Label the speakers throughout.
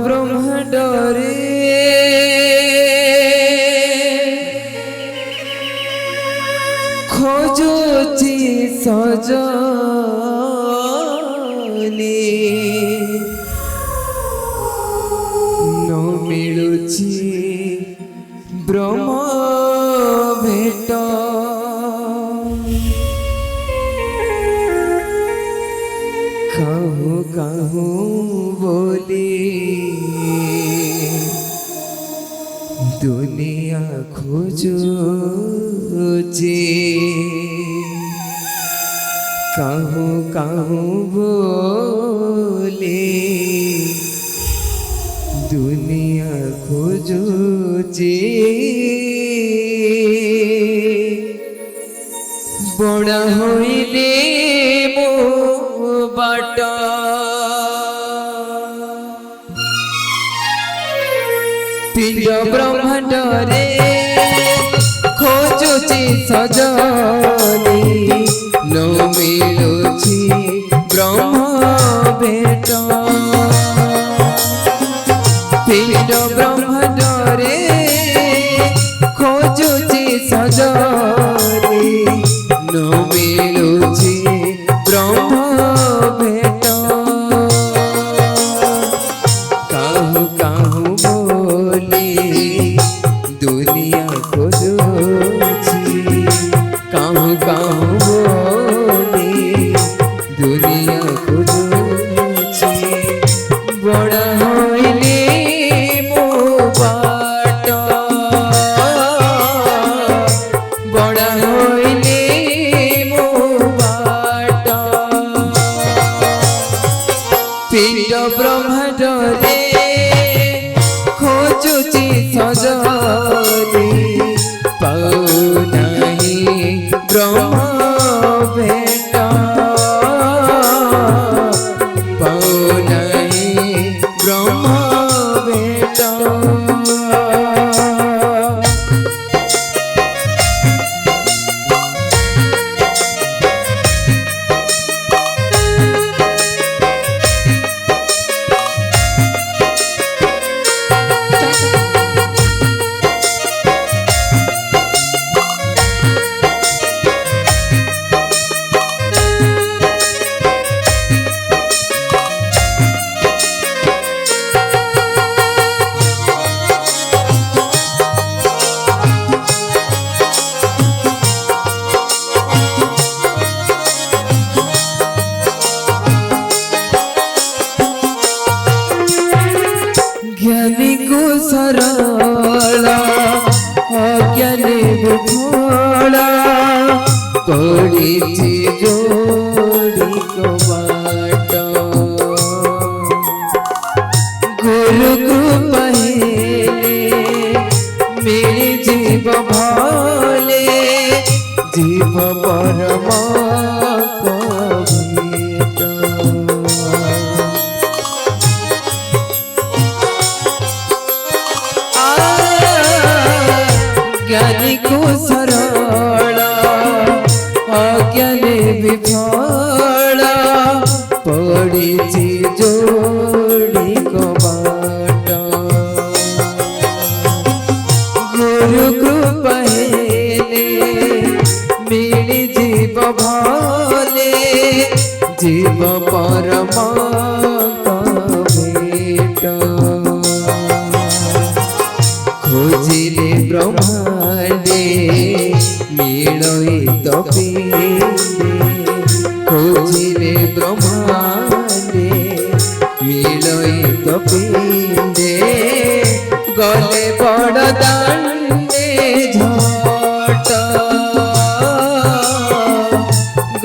Speaker 1: ब्रह्मांड रे खोजुची सजनी न मिलुची ब्रह्म भेट कहूँ कहूँ बोली दुनिया खोजुची कहूँ कहूँ बोली दुनिया खोजुची बड़ा होइले मो बाट पिंड ब्रह्मांड रे खोजुची सजनी न मिलुची ब्रह्म भेट पिंड ब्रह्मांड रे खोजुची सजनी न मिलुची ब्रह्म भेट कहूँ कहूँ बोली दुनिया खोजुची कहूँ कहूँ बोली दुनिया खोजुची बड़ा होइले मो बाट बड़ा होइले मो बाट पिंड ब्रह्मांड रे खोजुची सजनी पाऊ नहीं ब्रह्म भेट पाऊ नहीं ब्रह्म भेट ज्ञानी को सरला अज्ञानी विफला पड़ी जोड़ी को बाट गुरु को पहले मेरे जीव भाले जीव परमा ज्ञानी को सरला अज्ञानी विफला पड़ी जोड़ी को बाट गुरु को पहले मिली जीव भाले जीव परमा भेट खोजिले ब्रह्मांडे मिलई तो पिंडे खोजिले ब्रह्मांडे मिलई तो पिंडे गले बड़ दांडे झट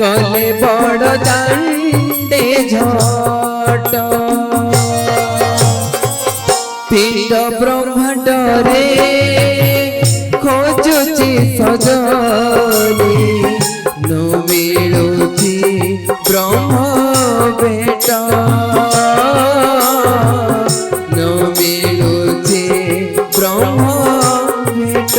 Speaker 1: गले बड़ दांडे झट पिंड ब्रह्मांड रे खोजुची सजनी न मिलुची ब्रह्म भेट न मिलुची ब्रह्म भेट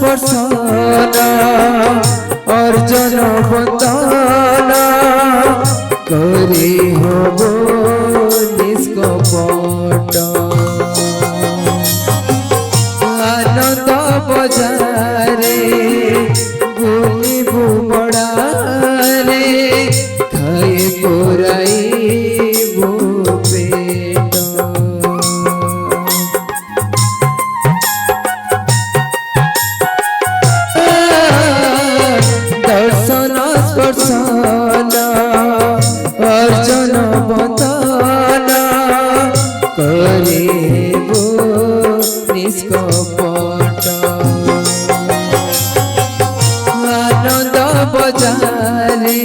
Speaker 1: स्पर्शन अर्जन बंदन करे हब निष्कपट आनंद बजारे बुलिबु बड़ारे खाए पुराइबु पेट दर्शन स्पर्शन अर्जन बंदन करेबो निष्कपट आनंद बजारे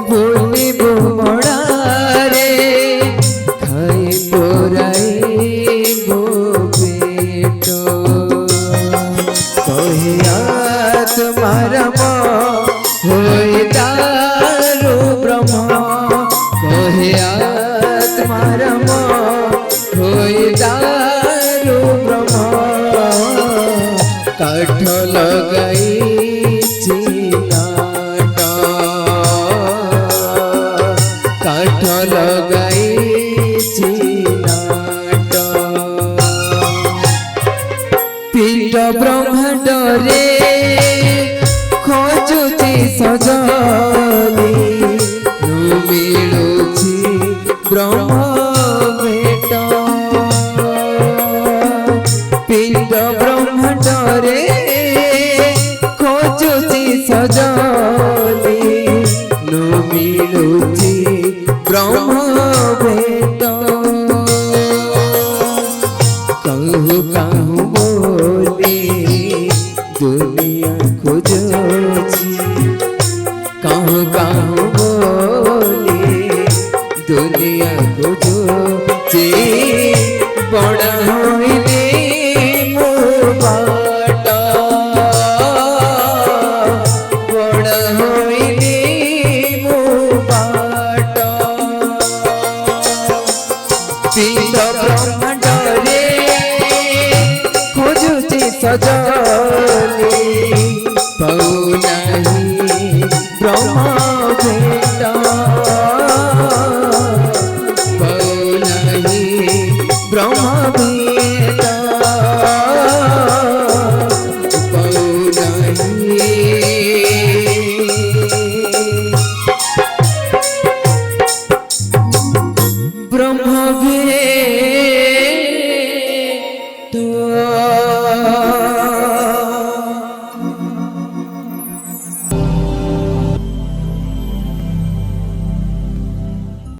Speaker 1: बुलिबु बड़ारे खाई पुराइबो पेट कहिया तुम्हार होई दारु ब्रह्म कहिया तुम्हार होई दारु ब्रह्म काठ लगाई चिनाट काठ लगाई चिनाट पिंड ब्रह्मांड रे खोजुची सजनी मिलुची ब्रह्म भेट पिंड ब्रह्मांड रे खोजुची सजनी मिलुची ब्रह्म भेट कहू कहू बोली दुनिया खोजुची कहू कहू बोली दुनिया खोजुची बड़ा होइले मो बाट बड़ा होइले मो बाट पिंड ब्रह्मांड रे खोजुची सजा